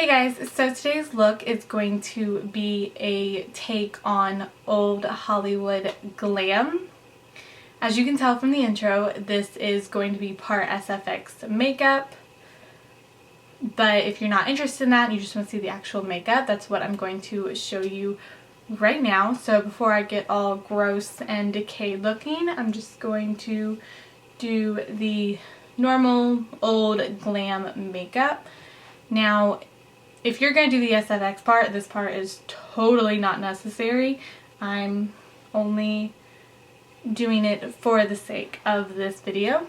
Hey guys, so today's look is going to be a take on old Hollywood glam. As you can tell from the intro, this is going to be part SFX makeup. But if you're not interested in that and you just want to see the actual makeup, that's what I'm going to show you right now. So before I get all gross and decayed looking, I'm just going to do the normal old glam makeup. Now, if you're going to do the SFX part, this part is totally not necessary. I'm only doing it for the sake of this video.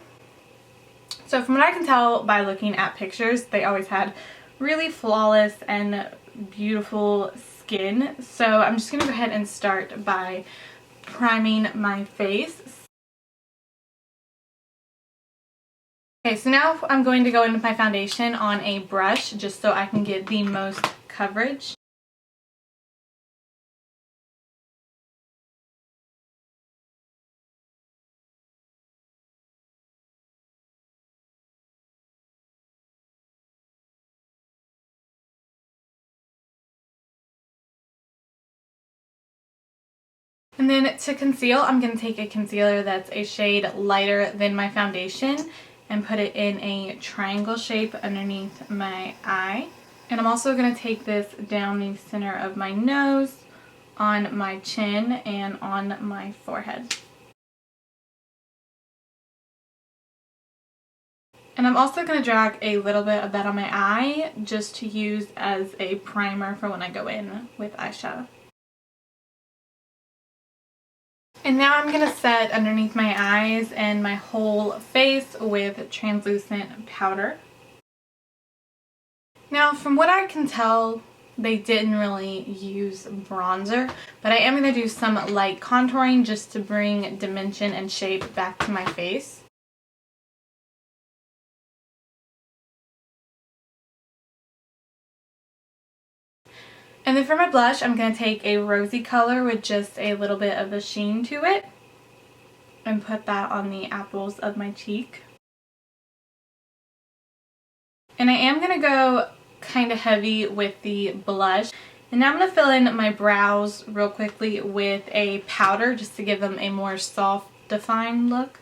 So from what I can tell by looking at pictures, they always had really flawless and beautiful skin. So I'm just going to go ahead and start by priming my face. Okay, so now I'm going to go in with my foundation on a brush just so I can get the most coverage. And then to conceal, I'm going to take a concealer that's a shade lighter than my foundation and put it in a triangle shape underneath my eye. And I'm also going to take this down the center of my nose, on my chin, and on my forehead. And I'm also going to drag a little bit of that on my eye just to use as a primer for when I go in with eyeshadow. And now I'm going to set underneath my eyes and my whole face with translucent powder. Now, from what I can tell, they didn't really use bronzer, but I am going to do some light contouring just to bring dimension and shape back to my face. And then for my blush, I'm going to take a rosy color with just a little bit of a sheen to it and put that on the apples of my cheek. And I am going to go kind of heavy with the blush. And now I'm going to fill in my brows real quickly with a powder just to give them a more soft, defined look.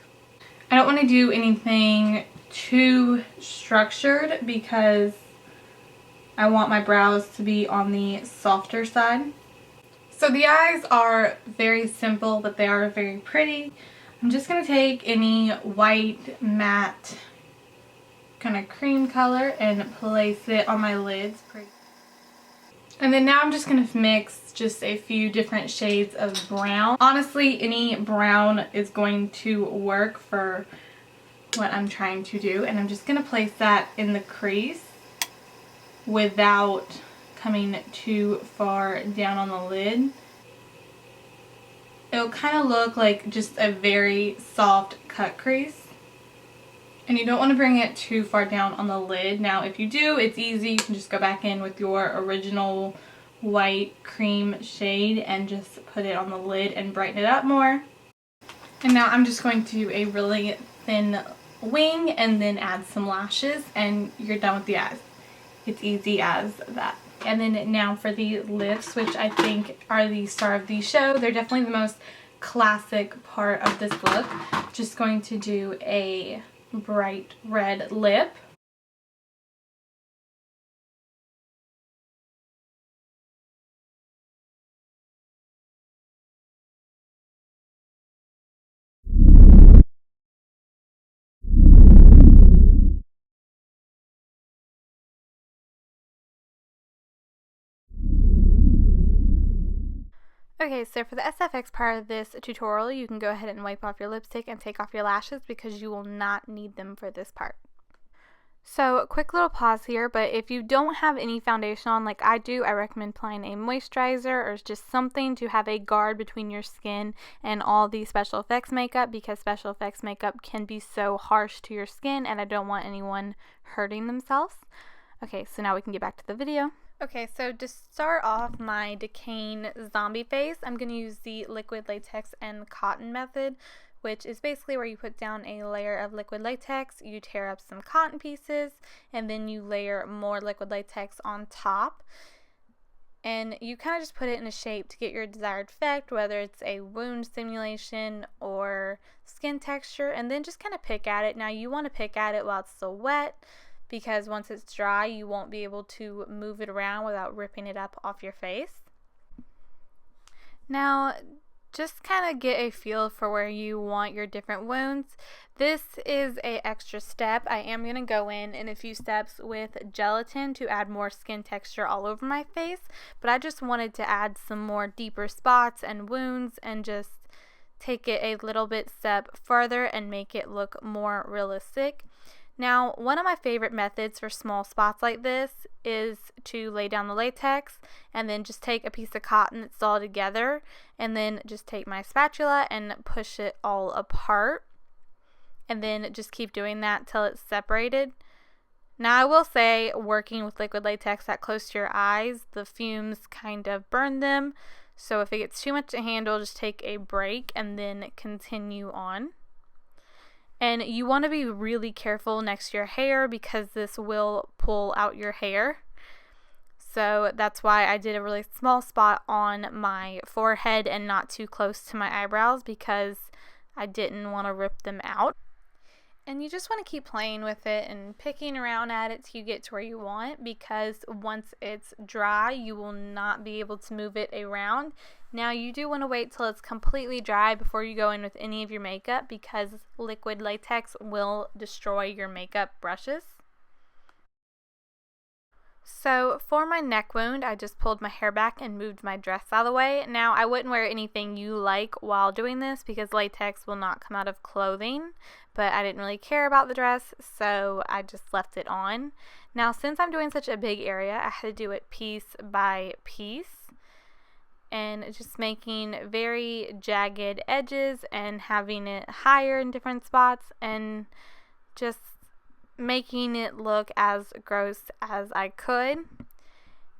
I don't want to do anything too structured because I want my brows to be on the softer side. So the eyes are very simple, but they are very pretty. I'm just going to take any white matte kind of cream color and place it on my lids. And then now I'm just going to mix just a few different shades of brown. Honestly, any brown is going to work for what I'm trying to do. And I'm just going to place that in the crease without coming too far down on the lid. It'll kind of look like just a very soft cut crease. And you don't want to bring it too far down on the lid. Now if you do, it's easy. You can just go back in with your original white cream shade and just put it on the lid and brighten it up more. And now I'm just going to do a really thin wing and then add some lashes and you're done with the eyes. It's easy as that. And then now for the lips, which I think are the star of the show. They're definitely the most classic part of this look. Just going to do a bright red lip. Okay, so for the SFX part of this tutorial, you can go ahead and wipe off your lipstick and take off your lashes because you will not need them for this part. So, quick little pause here, but if you don't have any foundation on like I do, I recommend applying a moisturizer or just something to have a guard between your skin and all the special effects makeup because special effects makeup can be so harsh to your skin and I don't want anyone hurting themselves. Okay, so now we can get back to the video. Okay, so to start off my decaying zombie face, I'm going to use the liquid latex and cotton method, which is basically where you put down a layer of liquid latex, you tear up some cotton pieces, and then you layer more liquid latex on top. And you kind of just put it in a shape to get your desired effect, whether it's a wound simulation or skin texture, and then just kind of pick at it. Now you want to pick at it while it's still wet, because once it's dry you won't be able to move it around without ripping it up off your face. Now just kind of get a feel for where you want your different wounds. This is a extra step. I am going to go in a few steps with gelatin to add more skin texture all over my face, but I just wanted to add some more deeper spots and wounds and just take it a little bit step further and make it look more realistic. Now, one of my favorite methods for small spots like this is to lay down the latex and then just take a piece of cotton that's all together and then just take my spatula and push it all apart, and then just keep doing that till it's separated. Now, I will say, working with liquid latex that close to your eyes, the fumes kind of burn them, so if it gets too much to handle, just take a break and then continue on. And you want to be really careful next to your hair because this will pull out your hair. So that's why I did a really small spot on my forehead and not too close to my eyebrows, because I didn't want to rip them out. And you just want to keep playing with it and picking around at it till you get to where you want, because once it's dry you will not be able to move it around. Now you do want to wait till it's completely dry before you go in with any of your makeup, because liquid latex will destroy your makeup brushes. So for my neck wound, I just pulled my hair back and moved my dress out of the way. Now I wouldn't wear anything you like while doing this because latex will not come out of clothing, but I didn't really care about the dress, so I just left it on. Now since I'm doing such a big area, I had to do it piece by piece, and just making very jagged edges and having it higher in different spots and just making it look as gross as I could.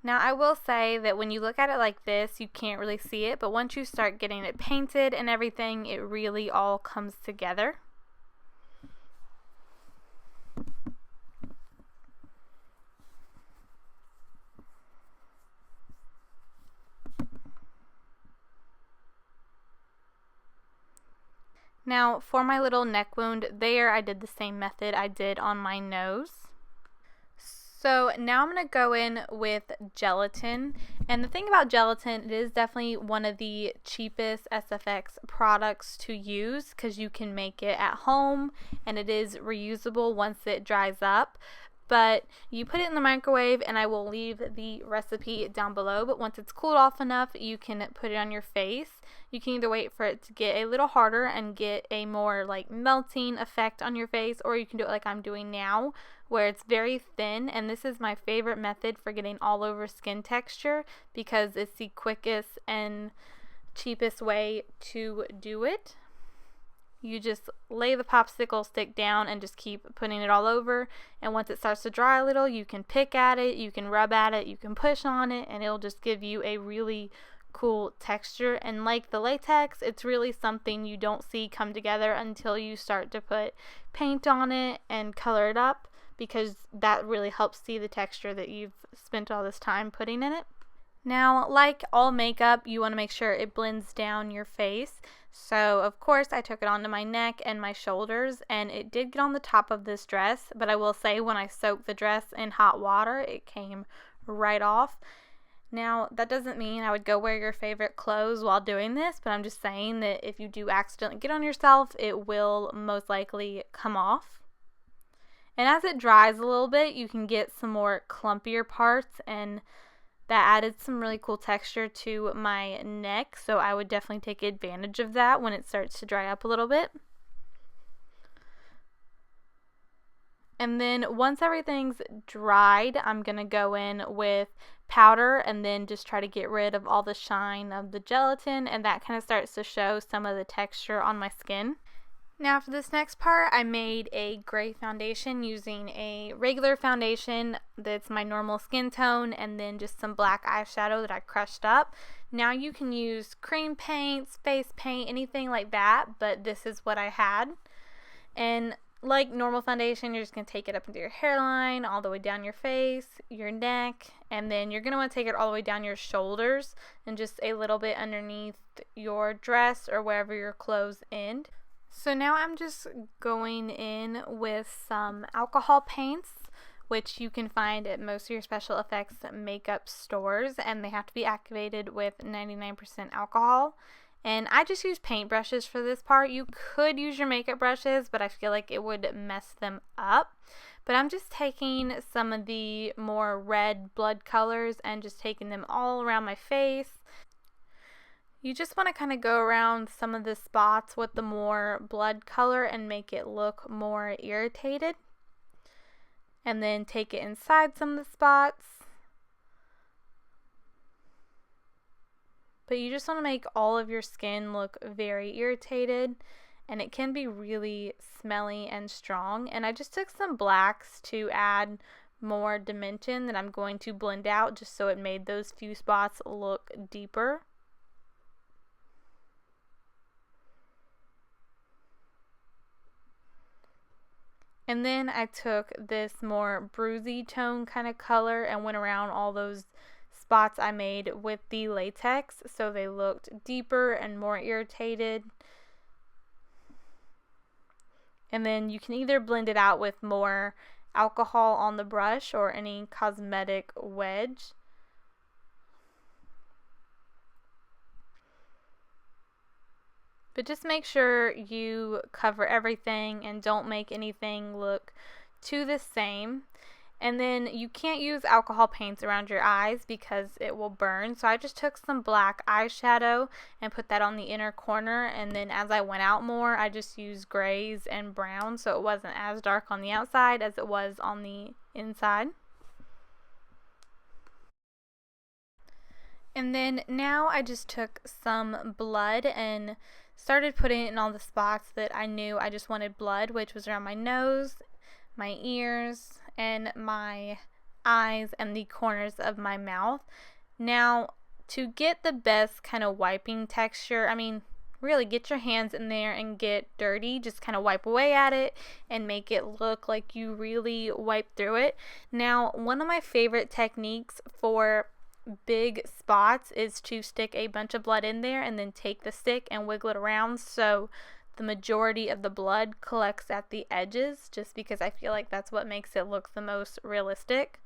Now I will say that when you look at it like this, you can't really see it, but once you start getting it painted and everything, it really all comes together. Now for my little neck wound there, I did the same method I did on my nose. So now I'm going to go in with gelatin, and the thing about gelatin, it is definitely one of the cheapest SFX products to use because you can make it at home and it is reusable once it dries up. But you put it in the microwave, and I will leave the recipe down below, but once it's cooled off enough you can put it on your face. You can either wait for it to get a little harder and get a more like melting effect on your face, or you can do it like I'm doing now where it's very thin, and this is my favorite method for getting all over skin texture because it's the quickest and cheapest way to do it. You just lay the popsicle stick down and just keep putting it all over, and once it starts to dry a little, you can pick at it, you can rub at it, you can push on it, and it'll just give you a really cool texture. And like the latex, it's really something you don't see come together until you start to put paint on it and color it up, because that really helps see the texture that you've spent all this time putting in it. Now, like all makeup, you want to make sure it blends down your face. So, of course, I took it onto my neck and my shoulders, and it did get on the top of this dress, but I will say when I soaked the dress in hot water, it came right off. Now, that doesn't mean I would go wear your favorite clothes while doing this, but I'm just saying that if you do accidentally get on yourself, it will most likely come off. And as it dries a little bit, you can get some more clumpier parts, and that added some really cool texture to my neck, so I would definitely take advantage of that when it starts to dry up a little bit. And then once everything's dried, I'm going to go in with powder and then just try to get rid of all the shine of the gelatin, and that kind of starts to show some of the texture on my skin. Now for this next part, I made a gray foundation using a regular foundation that's my normal skin tone and then just some black eyeshadow that I crushed up. Now you can use cream paints, face paint, anything like that, but this is what I had. And like normal foundation, you're just going to take it up into your hairline, all the way down your face, your neck, and then you're going to want to take it all the way down your shoulders and just a little bit underneath your dress or wherever your clothes end. So now I'm just going in with some alcohol paints, which you can find at most of your special effects makeup stores, and they have to be activated with 99% alcohol. And I just use paint brushes for this part. You could use your makeup brushes, but I feel like it would mess them up. But I'm just taking some of the more red blood colors and just taking them all around my face. You just want to kind of go around some of the spots with the more blood color and make it look more irritated. And then take it inside some of the spots. But you just want to make all of your skin look very irritated, and it can be really smelly and strong. And I just took some blacks to add more dimension that I'm going to blend out just so it made those few spots look deeper. And then I took this more bruisey tone kind of color and went around all those spots I made with the latex so they looked deeper and more irritated. And then you can either blend it out with more alcohol on the brush or any cosmetic wedge. But just make sure you cover everything and don't make anything look too the same. And then you can't use alcohol paints around your eyes because it will burn. So I just took some black eyeshadow and put that on the inner corner. And then as I went out more, I just used grays and browns so it wasn't as dark on the outside as it was on the inside. And then now I just took some blood and started putting it in all the spots that I knew I just wanted blood, which was around my nose, my ears, and my eyes, and the corners of my mouth. Now, to get the best kind of wiping texture, I mean, really get your hands in there and get dirty. Just kind of wipe away at it and make it look like you really wipe through it. Now, one of my favorite techniques for big spots is to stick a bunch of blood in there and then take the stick and wiggle it around so the majority of the blood collects at the edges, just because I feel like that's what makes it look the most realistic.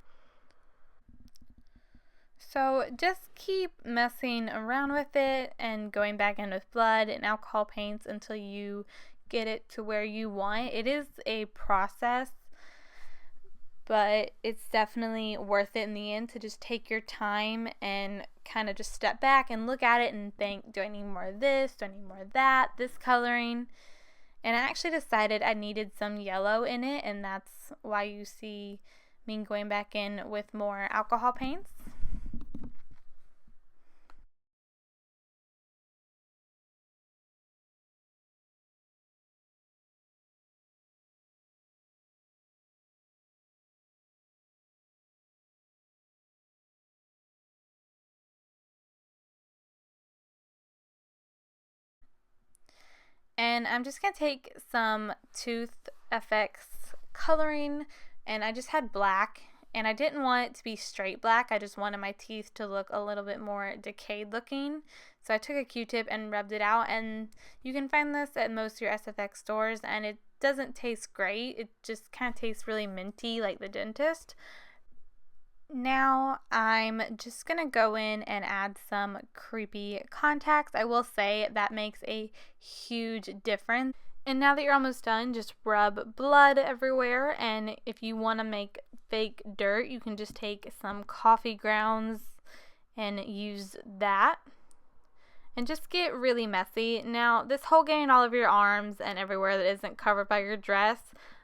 So just keep messing around with it and going back in with blood and alcohol paints until you get it to where you want. It is a process, but it's definitely worth it in the end to just take your time and kind of just step back and look at it and think, do I need more of this? Do I need more of that? This coloring? And I actually decided I needed some yellow in it, and that's why you see me going back in with more alcohol paints. And I'm just going to take some Tooth FX coloring, and I just had black, and I didn't want it to be straight black. I just wanted my teeth to look a little bit more decayed looking. So I took a Q-tip and rubbed it out, and you can find this at most of your SFX stores, and it doesn't taste great. It just kind of tastes really minty like the dentist. Now I'm just going to go in and add some creepy contacts. I will say that makes a huge difference. And now that you're almost done, just rub blood everywhere. And if you want to make fake dirt, you can just take some coffee grounds and use that. And just get really messy. Now this whole getting all over your arms and everywhere that isn't covered by your dress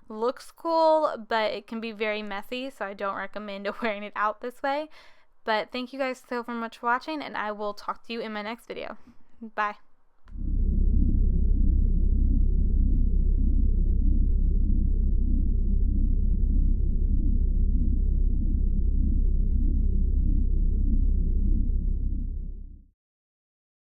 looks cool, but it can be very messy, so I don't recommend wearing it out this way. But thank you guys so much for watching, and I will talk to you in my next video. Bye.